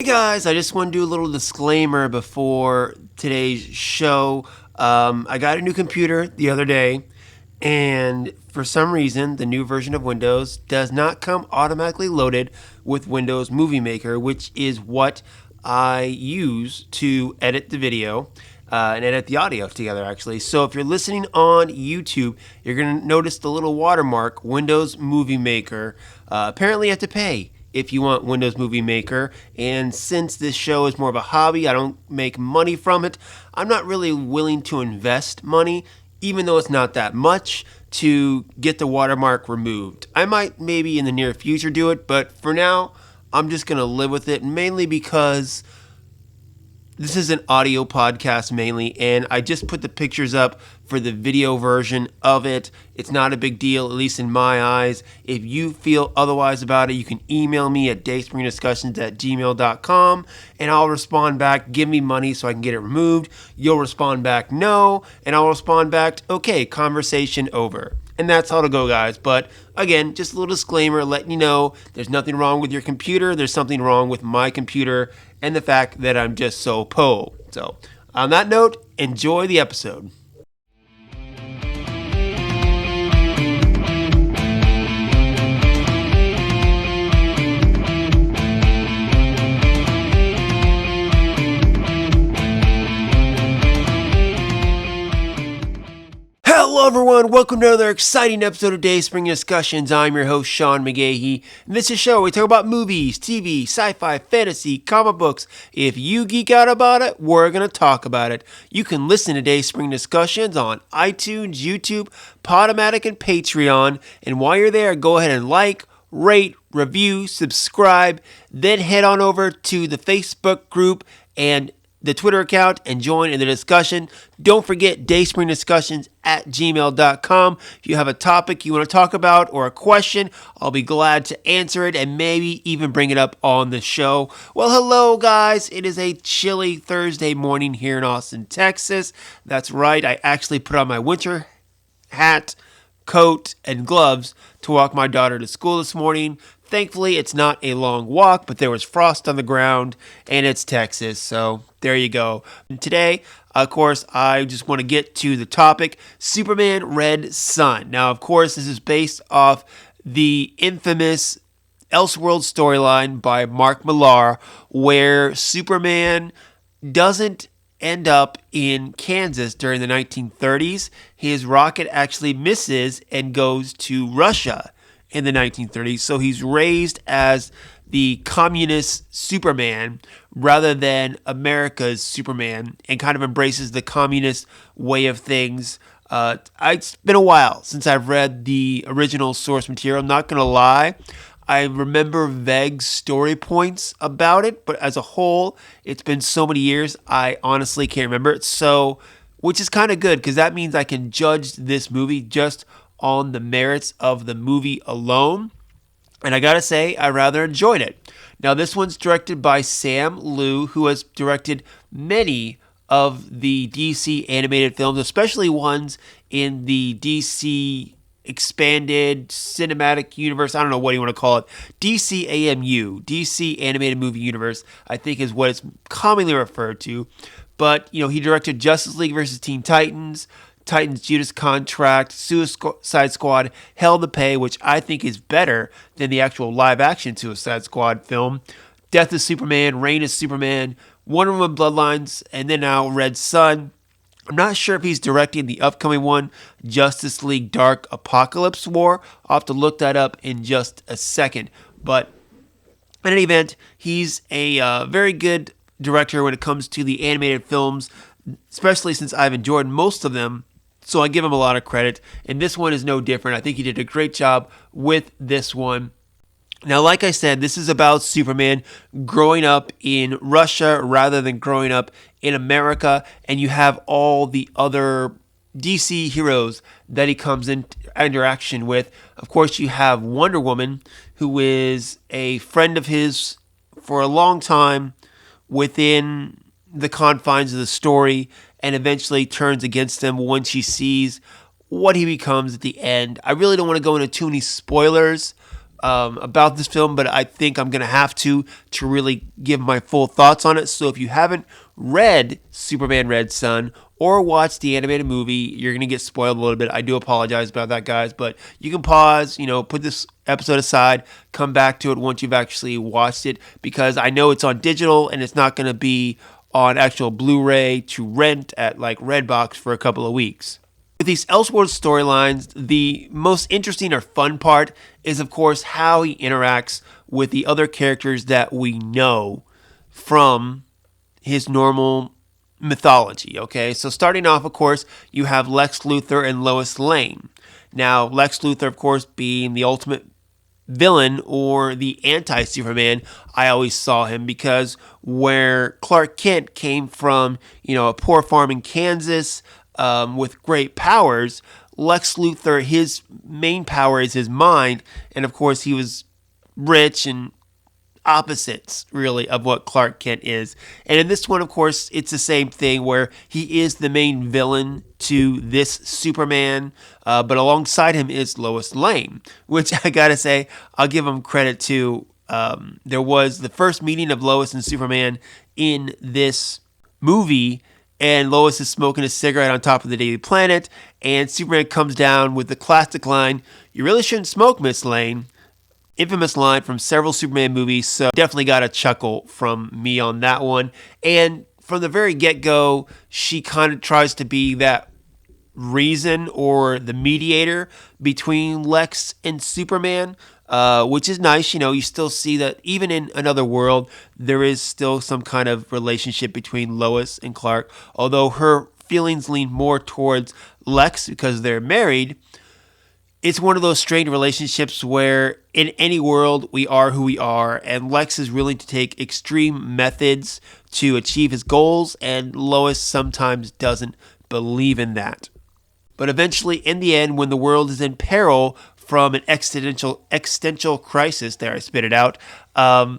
Hey guys, I just want to do a little disclaimer before today's show. I got a new computer the other day, and for some reason, the new version of Windows does not come automatically loaded with Windows Movie Maker, which is what I use to edit the video and edit the audio together, actually. So if you're listening on YouTube, you're going to notice the little watermark, Windows Movie Maker. Apparently, you have to pay if you want Windows Movie Maker. And since this show is more of a hobby, I don't make money from it. I'm not really willing to invest money, even though it's not that much, to get the watermark removed. I might maybe in the near future do it, but for now, I'm just going to live with it, mainly because this is an audio podcast mainly, and I just put the pictures up for the video version of it. It's not a big deal, at least in my eyes. If you feel otherwise about it, you can email me at dayspringdiscussions@gmail.com, and I'll respond back, give me money so I can get it removed. You'll respond back, no, and I'll respond back, okay, conversation over. And that's how to go, guys. But again, just a little disclaimer letting you know there's nothing wrong with your computer. There's something wrong with my computer and the fact that I'm just so po. So, on that note, enjoy the episode. Hello everyone, welcome to another exciting episode of Dayspring Discussions. I'm your host, Sean McGahee, and this is a show where we talk about movies, TV, sci-fi, fantasy, comic books. If you geek out about it, we're going to talk about it. You can listen to Dayspring Discussions on iTunes, YouTube, Podomatic, and Patreon, and while you're there, go ahead and like, rate, review, subscribe, then head on over to the Facebook group and the Twitter account and join in the discussion. Don't forget dayspringdiscussions@gmail.com. If you have a topic you want to talk about or a question, I'll be glad to answer it and maybe even bring it up on the show. Well, hello guys. It is a chilly Thursday morning here in Austin, Texas. That's right. I actually put on my winter hat, coat, and gloves to walk my daughter to school this morning. Thankfully, it's not a long walk, but there was frost on the ground, and it's Texas, so there you go. And today, of course, I just want to get to the topic, Superman Red Son. Now, of course, this is based off the infamous Elseworlds storyline by Mark Millar, where Superman doesn't end up in Kansas during the 1930s. His rocket actually misses and goes to Russia in the 1930s. So he's raised as the communist Superman rather than America's Superman, and kind of embraces the communist way of things. It's been a while since I've read the original source material. I'm not going to lie. I remember vague story points about it, but as a whole, it's been so many years, I honestly can't remember it. So, which is kind of good, because that means I can judge this movie just on the merits of the movie alone. And I gotta say, I rather enjoyed it. Now, this one's directed by Sam Liu, who has directed many of the DC animated films, especially ones in the DC expanded cinematic universe. I don't know what you want to call it. DC AMU, DC Animated Movie Universe, I think is what it's commonly referred to. But, you know, he directed Justice League vs. Teen Titans, Titans Judas Contract, Suicide Squad, Hell to Pay, which I think is better than the actual live-action Suicide Squad film, Death of Superman, Reign of Superman, Wonder Woman Bloodlines, and then now Red Son. I'm not sure if he's directing the upcoming one, Justice League Dark Apocalypse War. I'll have to look that up in just a second. But in any event, he's a very good director when it comes to the animated films, especially since I've enjoyed most of them. So I give him a lot of credit, and this one is no different. I think he did a great job with this one. Now, like I said, this is about Superman growing up in Russia rather than growing up in America, and you have all the other DC heroes that he comes in interaction with. Of course, you have Wonder Woman, who is a friend of his for a long time within the confines of the story, and eventually turns against him when she sees what he becomes at the end. I really don't want to go into too many spoilers, about this film, but I think I'm going to have to really give my full thoughts on it. So if you haven't read Superman Red Sun or watched the animated movie, you're going to get spoiled a little bit. I do apologize about that, guys, but you can pause, put this episode aside, come back to it once you've actually watched it, because I know it's on digital and it's not going to be on actual Blu-ray to rent at like Redbox for a couple of weeks. With these Elseworlds storylines, the most interesting or fun part is, of course, how he interacts with the other characters that we know from his normal mythology, okay? So starting off, of course, you have Lex Luthor and Lois Lane. Now, Lex Luthor, of course, being the ultimate villain or the anti-Superman, I always saw him, because where Clark Kent came from, a poor farm in Kansas, with great powers, Lex Luthor, his main power is his mind, and of course he was rich and opposites, really, of what Clark Kent is. And in this one, of course, it's the same thing, where he is the main villain to this Superman, but alongside him is Lois Lane, which I gotta say, I'll give him credit to. There was the first meeting of Lois and Superman in this movie, and Lois is smoking a cigarette on top of the Daily Planet, and Superman comes down with the classic line, "You really shouldn't smoke, Miss Lane." Infamous line from several Superman movies, so definitely got a chuckle from me on that one. And from the very get-go, she kind of tries to be that reason or the mediator between Lex and Superman, which is nice. You still see that even in Another World, there is still some kind of relationship between Lois and Clark, although her feelings lean more towards Lex because they're married. It's one of those strained relationships where in any world we are who we are, and Lex is willing to take extreme methods to achieve his goals, and Lois sometimes doesn't believe in that. But eventually, in the end, when the world is in peril from an existential crisis, there I spit it out,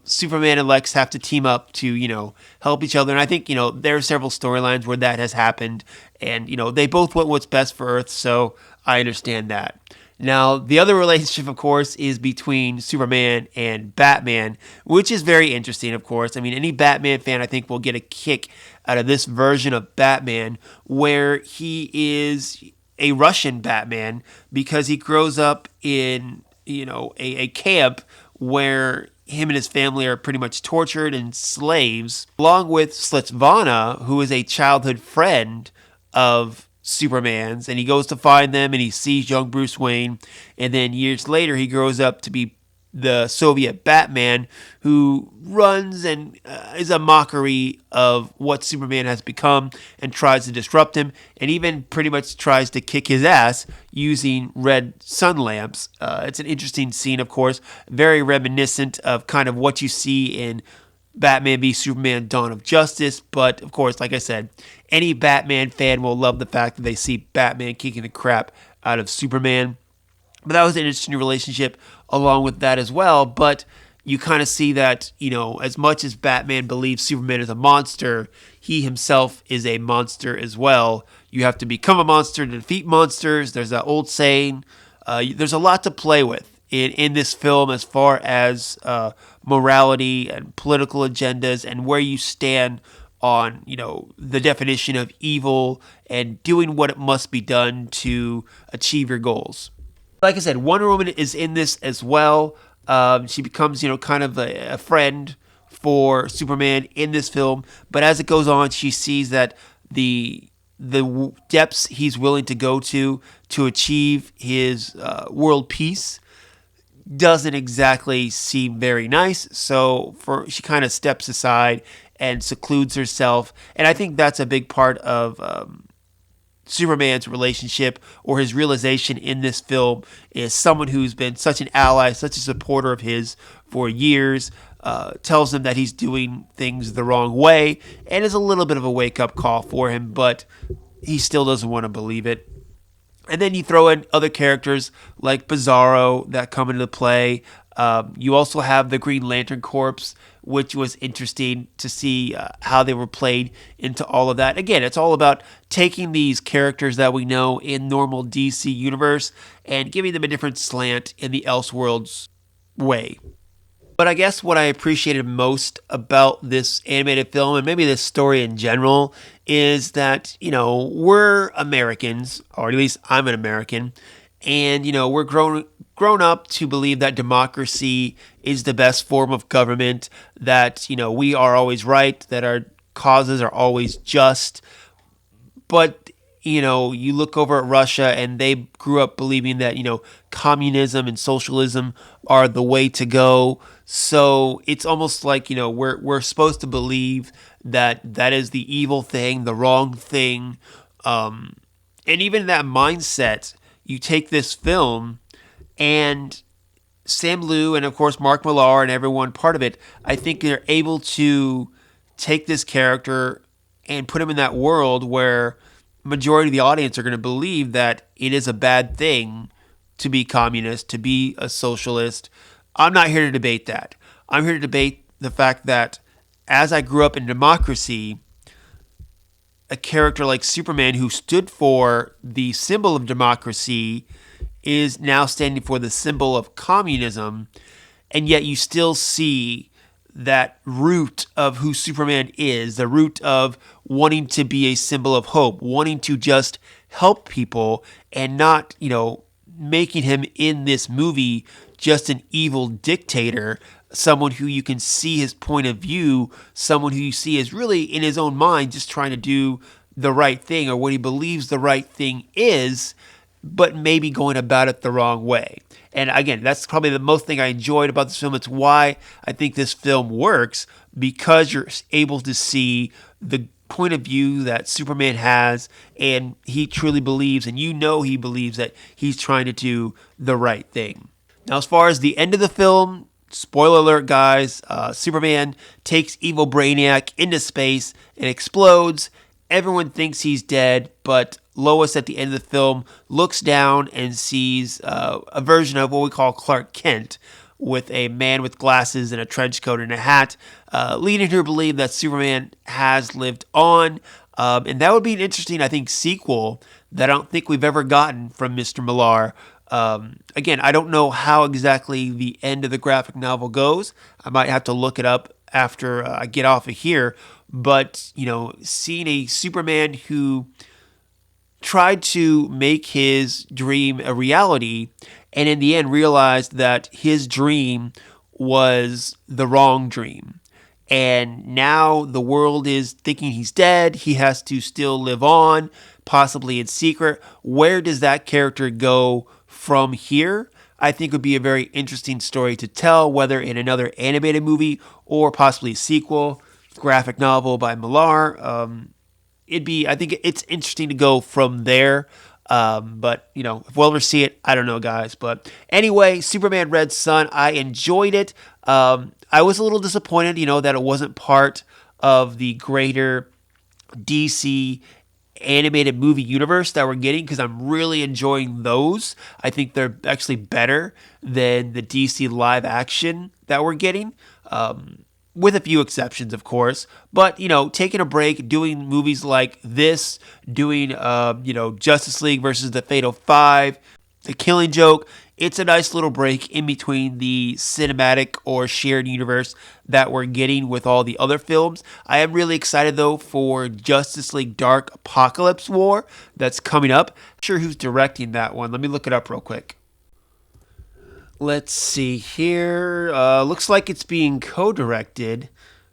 Superman and Lex have to team up to, help each other. And I think, there are several storylines where that has happened. And, they both want what's best for Earth, so I understand that. Now, the other relationship, of course, is between Superman and Batman, which is very interesting, of course. I mean, any Batman fan, I think, will get a kick out of this version of Batman, where he is a Russian Batman because he grows up in, a camp where him and his family are pretty much tortured and slaves, along with Slitzvana, who is a childhood friend of Superman's, and he goes to find them and he sees young Bruce Wayne, and then years later he grows up to be the Soviet Batman, who runs and is a mockery of what Superman has become and tries to disrupt him, and even pretty much tries to kick his ass using red sun lamps. It's an interesting scene, of course, very reminiscent of kind of what you see in Batman v Superman Dawn of Justice, but of course, like I said, any Batman fan will love the fact that they see Batman kicking the crap out of Superman. But that was an interesting relationship along with that as well, but you kind of see that, as much as Batman believes Superman is a monster, he himself is a monster as well. You have to become a monster to defeat monsters. There's that old saying. There's a lot to play with in this film as far as morality and political agendas and where you stand on, the definition of evil and doing what it must be done to achieve your goals. Like I said, Wonder Woman is in this as well. She becomes, kind of a friend for Superman in this film. But as it goes on, she sees that the depths he's willing to go to achieve his world peace doesn't exactly seem very nice. So she kind of steps aside and secludes herself. And I think that's a big part of Superman's relationship, or his realization in this film, is someone who's been such an ally, such a supporter of his for years, tells him that he's doing things the wrong way, and is a little bit of a wake-up call for him, but he still doesn't want to believe it. And then you throw in other characters like Bizarro that come into play. You also have the Green Lantern Corps, which was interesting to see how they were played into all of that. Again, it's all about taking these characters that we know in normal DC universe and giving them a different slant in the Elseworlds way. But I guess what I appreciated most about this animated film and maybe this story in general is that, we're Americans, or at least I'm an American, and, we're grown up to believe that democracy is the best form of government, that, we are always right, that our causes are always just. But you look over at Russia and they grew up believing that, communism and socialism are the way to go. So it's almost like, we're supposed to believe that that is the evil thing, the wrong thing. And even that mindset, you take this film and Sam Liu and of course Mark Millar and everyone part of it, I think they're able to take this character and put him in that world where majority of the audience are going to believe that it is a bad thing to be communist, to be a socialist. I'm not here to debate that. I'm here to debate the fact that as I grew up in democracy, a character like Superman who stood for the symbol of democracy is now standing for the symbol of communism, and yet you still see that root of who Superman is, the root of wanting to be a symbol of hope, wanting to just help people and not, making him in this movie just an evil dictator, someone who you can see his point of view, someone who you see is really in his own mind just trying to do the right thing or what he believes the right thing is, but maybe going about it the wrong way. And again, that's probably the most thing I enjoyed about this film. It's why I think this film works, because you're able to see the point of view that Superman has, and he truly believes, and he believes that he's trying to do the right thing. Now, as far as the end of the film, spoiler alert, guys, Superman takes evil Brainiac into space and explodes. Everyone thinks he's dead, but Lois at the end of the film looks down and sees a version of what we call Clark Kent, with a man with glasses and a trench coat and a hat, leading her to believe that Superman has lived on. And that would be an interesting, I think, sequel that I don't think we've ever gotten from Mr. Millar. Again, I don't know how exactly the end of the graphic novel goes. I might have to look it up after I get off of here. But, seeing a Superman who tried to make his dream a reality and in the end realized that his dream was the wrong dream. And now the world is thinking he's dead. He has to still live on, possibly in secret. Where does that character go from here? I think would be a very interesting story to tell, whether in another animated movie or possibly a sequel, graphic novel by Millar. I think it's interesting to go from there. But, if we'll ever see it, I don't know, guys. But anyway, Superman Red Son, I enjoyed it. I was a little disappointed, that it wasn't part of the greater DC animated movie universe that we're getting, because I'm really enjoying those. I think they're actually better than the DC live action that we're getting. With a few exceptions, of course. But, taking a break, doing movies like this, doing, Justice League versus the Fatal Five, The Killing Joke, it's a nice little break in between the cinematic or shared universe that we're getting with all the other films. I am really excited, though, for Justice League Dark Apocalypse War that's coming up. Not sure who's directing that one. Let me look it up real quick. Let's see here. Looks like it's being co-directed.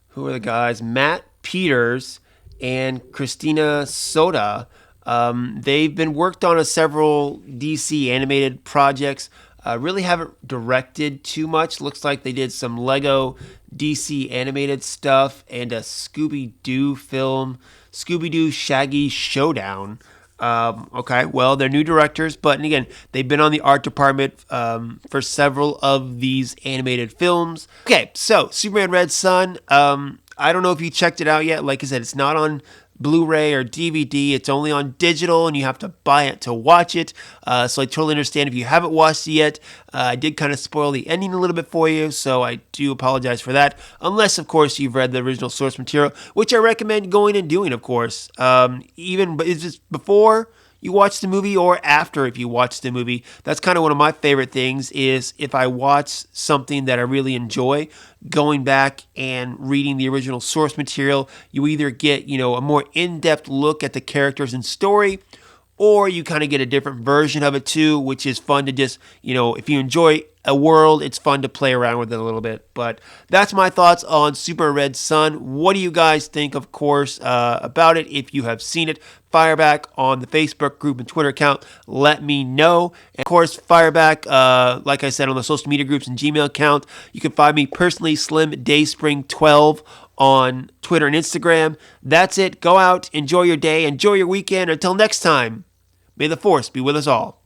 Who are the guys? Matt Peters and Christina Soda. They've been worked on several DC animated projects. Really haven't directed too much. Looks like they did some Lego DC animated stuff and a Scooby-Doo film, Scooby-Doo Shaggy Showdown. Okay, well, they're new directors, but again, they've been on the art department for several of these animated films. Okay, so Superman Red Son, I don't know if you checked it out yet. Like I said, it's not on Blu-ray or DVD. It's only on digital, and you have to buy it to watch it. So I totally understand if you haven't watched it yet. I did kind of spoil the ending a little bit for you, so I do apologize for that. Unless, of course, you've read the original source material, which I recommend going and doing, of course. But it's just before you watch the movie or after if you watch the movie. That's kind of one of my favorite things is if I watch something that I really enjoy, going back and reading the original source material, you either get, a more in-depth look at the characters and story, or you kind of get a different version of it too, which is fun to just, if you enjoy a world, it's fun to play around with it a little bit. But that's my thoughts on Super Red Sun. What do you guys think, of course, about it? If you have seen it, fire back on the Facebook group and Twitter account. Let me know. And of course, fire back, like I said, on the social media groups and Gmail account. You can find me personally, Slim Dayspring 12 on Twitter and Instagram. That's it. Go out, enjoy your day, enjoy your weekend. Until next time, may the Force be with us all.